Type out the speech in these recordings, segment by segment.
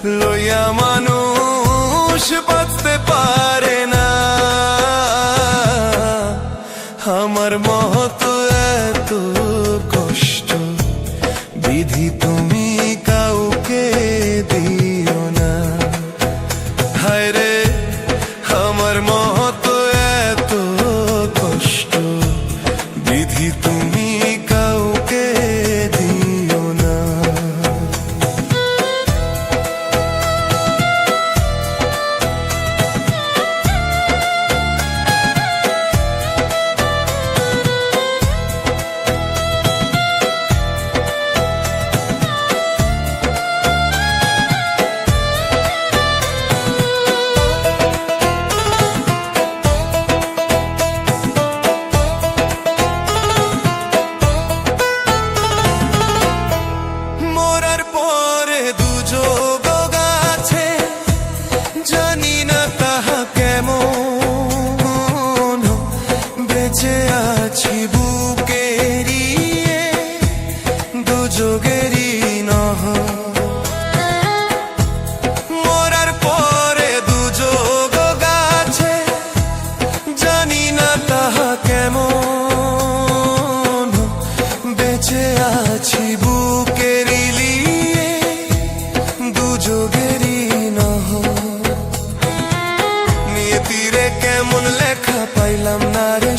লইয়া মানুষ বাঁচতে পারে না। আমার মতো এত কষ্ট বিধি তুমি কাউকে দিও না। হায় রে আমার মতো এত কষ্ট বিধি তুমি কাউকে দিও না।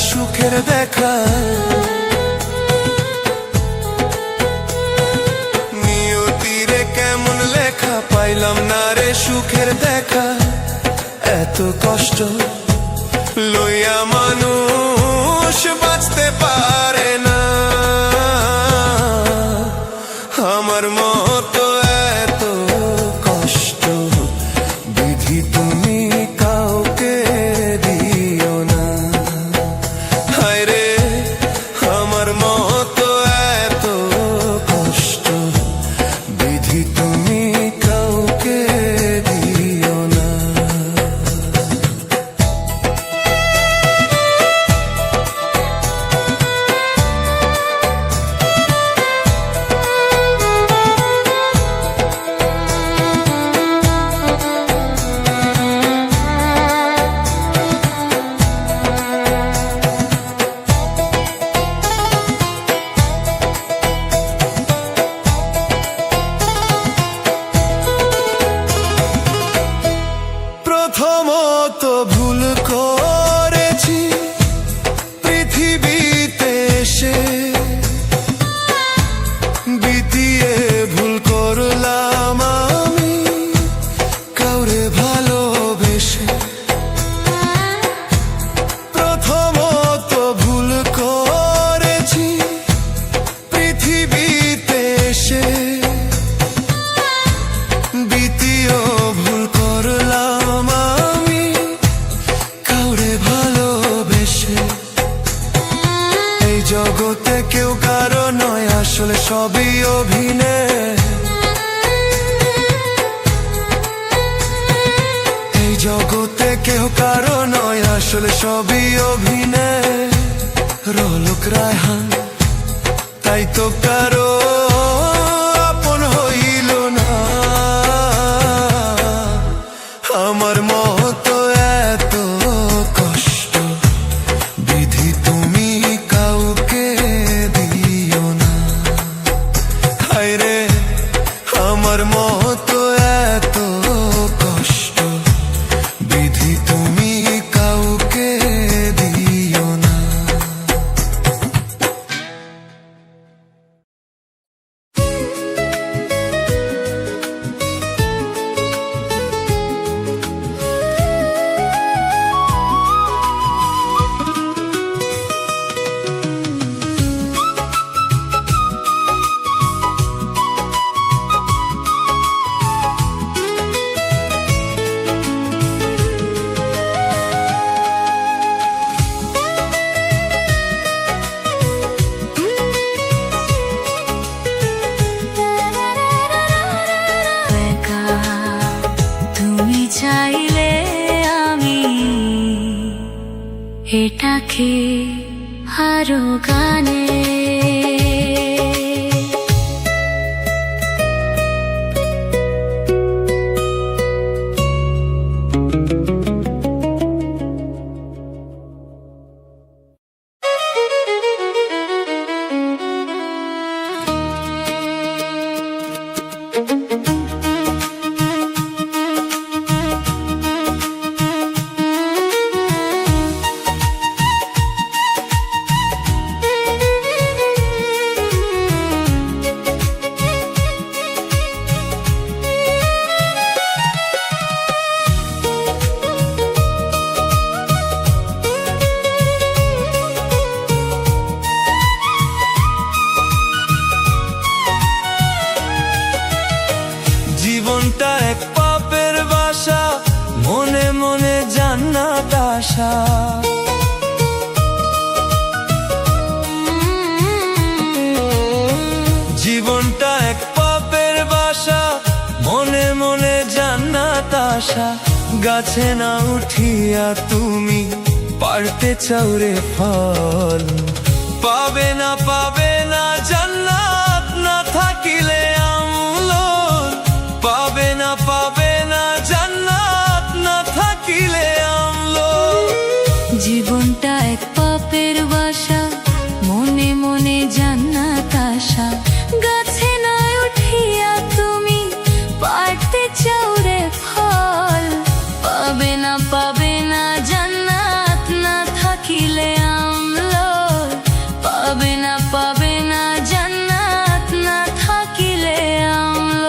সুখের দেখা নিয়তিরে কেমন লেখা পাইলাম না রে সুখের দেখা। এত কষ্ট লইয়া মানুষ বাঁচতে পারে না। আমার মতো এত কষ্ট বিধি তুমি কাউকে দিও না। হায় রে আমার মতো এত কষ্ট বিধি তুমি কাউকে দিও না। প্রথমত ভুল করেছি পৃথিবীতে এসে, বিতিয়ে ভুল করলাম আমি কাউরে ভালোবেসে। প্রথমত ভুল করেছি পৃথিবীতে এসে, বিতিয়ে ভুল করলাম আমি কাউরে ভালোবেসে। এই জগতে কেউ কারো নয় আসলে সবই অভিনয়। এই জগতে কেউ কারো নয় আসলে সবই অভিনয়। রোলক রায়হান তাই তো কারো আপন হইল না। আমার মতো এত কষ্ট বিধি তুমি কাউকে দিও না। হায় রে আমার মতো এত কষ্ট বিধি তুমি কাউকে দিও না। এটাকে আরো গানে আশা। জীবনটা এক পাপের বাসা, মনে মনে জান্নাত আশা। গাছে না উঠিয়া তুমি পারতে চাও রে ফল, পাবে না জান্নাত না থাকিলে আমল, পাবে না জান্নাত না থাকিলে আমল। জীবনটা এক পাপের বাসা, মনে মনে জান্নাত আশা। গাছে না উঠিয়া তুমি পারতে চাও রে ফল, পাবে না জান্নাত না থাকিলে আমল, পাবে না জান্নাত না থাকিলে আমল।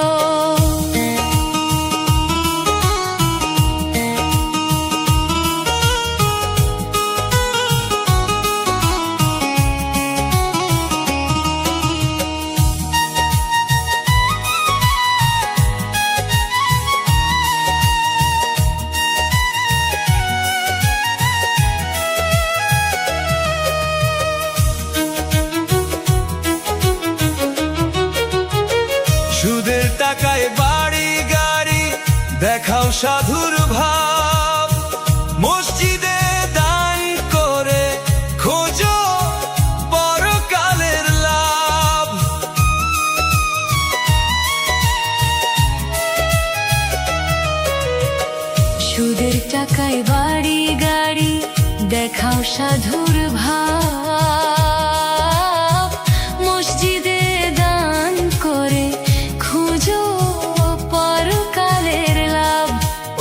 সুদের টাকায় বাড়ি গাড়ি দেখাও সাধুর ভাব, মসজিদে দান করে খোঁজো পরকালের লাভ। সুদের টাকায় বাড়ি গাড়ি দেখাও সাধুর ভাব, মসজিদে দান করে খুঁজো পরকালের লাভ।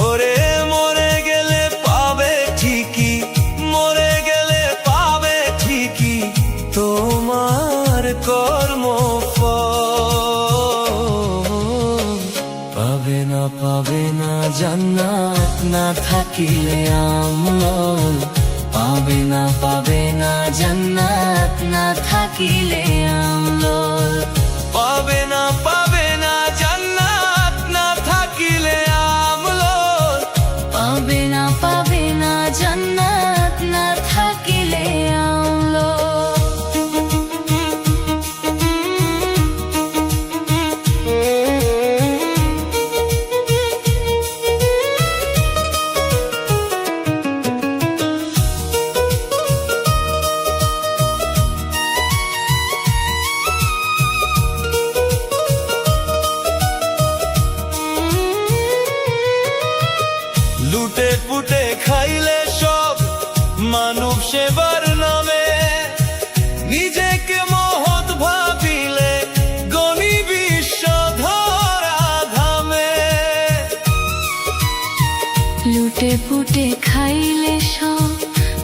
ওরে মরে গেলে পাবে ঠিকই, মরে গেলে পাবে ঠিকই তোমার কর্মফল। পাবে না জান্নাত না থাকিলে আমল, পাবে না জান্নাত না থাকিলে আমল, পাবে না জান্নাত না থাকিলে আমল, পাবে না জান্নাত না থাকিলে আমল। লুটে পুটে খাইলে সব মানব সেবার নামে, নিজেকে মহৎ ভাবিলে গণি বিশ্ব ধরা ধামে। লুটে পুটে খাইলে সব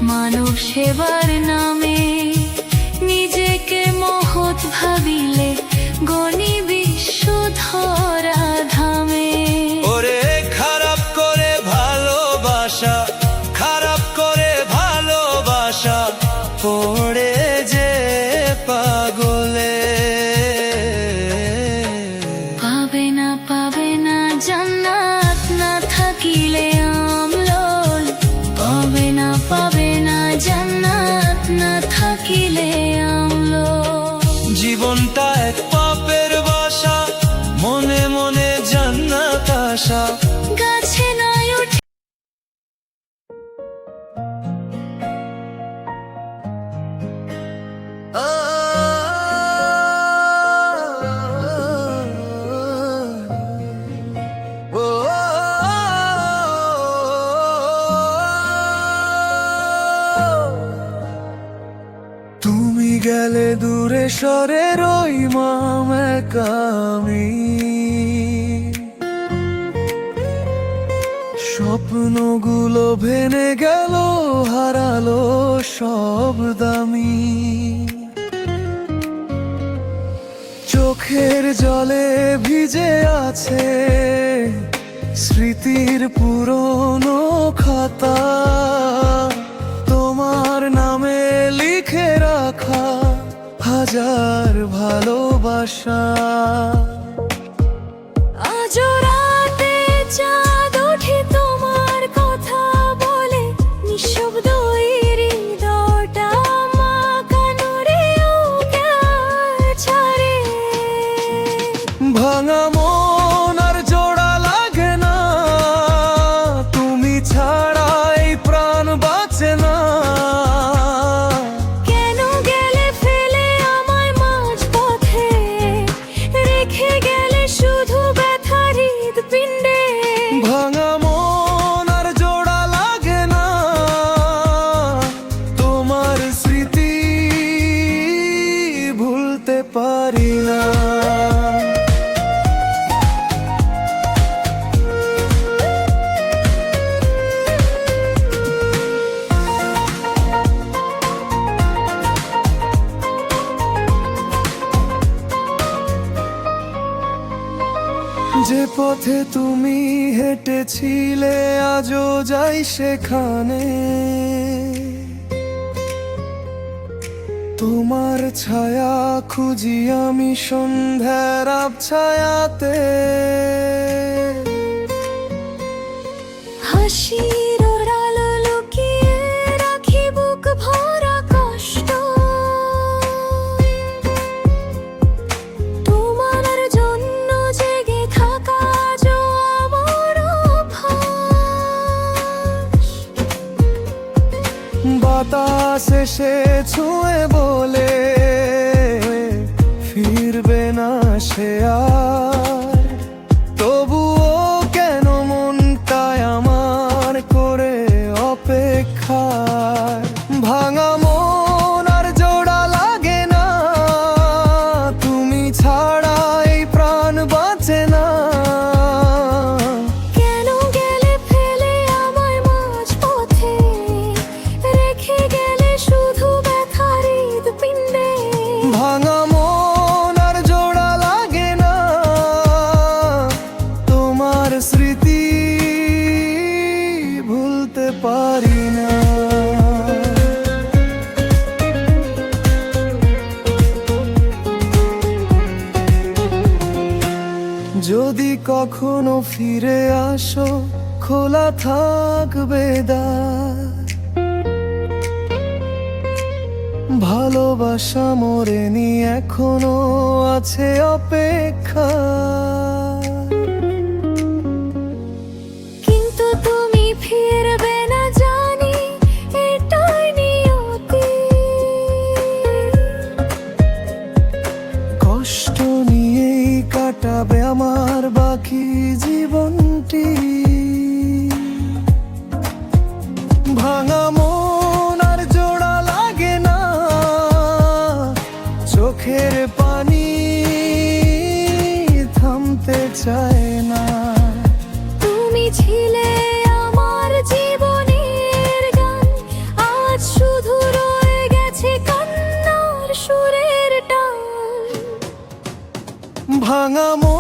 মানব সেবার নামে, নিজেকে মহৎ ভাবিলে গণি বিশ্ব ধরা ধামে। ওরে খারাপ করে ভালোবাসা পড়ে যে পাগলে, পাবে না জান্নাত না থাকিলে আমল, পাবে না জান্নাত না থাকিলে আমল। জীবনটা এক পাপের বাসা, মনে মনে জান্নাত আশা। গাছে না উঠে তুমি গেলে দূরে সরে রইমাম একা আমি, স্বপ্নগুলো ভেঙে গেল হারালো সব দামি। চোখের জলে ভিজে আছে স্মৃতির পুরনো খাতা, তোমার নামে লিখে রাখা হাজার ভালোবাসা। আজ রাতে চাঁদ ওঠে তোমার কথা বলে, নিঃস্ব পথে তুমি হেঁটেছিলে আজও যাই সেখানে, তোমার ছায়া খুঁজি আমি সন্ধ্যার আবছায়াতে। হাসির আড়ালে লুকিয়ে রাখি বুক ভরা কষ্ট, তোমার জন্য জেগে থাকা আজও আমার অভ্যাস। বাতাস এসে ছুঁয়ে বলে ফিরবে না সে আর, তবুও কেন মনটায় আমার করে অপেক্ষা। ভাঙা মন আর জোড়া লাগে না, তুমি ছাড়া এই প্রাণ বাঁচে না। কেন গেলে ফেলে আমায় মাঝ পথে, রেখে গেলে শুধু ব্যথার হৃদপিণ্ডে। ভাঙা মন আর জোড়া লাগে না, তোমার স্মৃতি ভুলতে পারি না। যদি কখনো ফিরে আসো খোলা থাকবে দ্বার, ভালোবাসা মরেনি এখনো আছে অপেক্ষা। কিন্তু তুমি ফিরবে না জানি, এটাই নিয়তি। কষ্ট নিয়েই কাটাবে আমার বাকি জীবনটি। ভাঙা মন আর জোড়া লাগে না, চোখের পানি থামতে চায় না। তুমি ছিলে আমার জীবনের গান, আজ শুধু রয়ে গেছে কান্নার সুরের টান। ভাঙা মন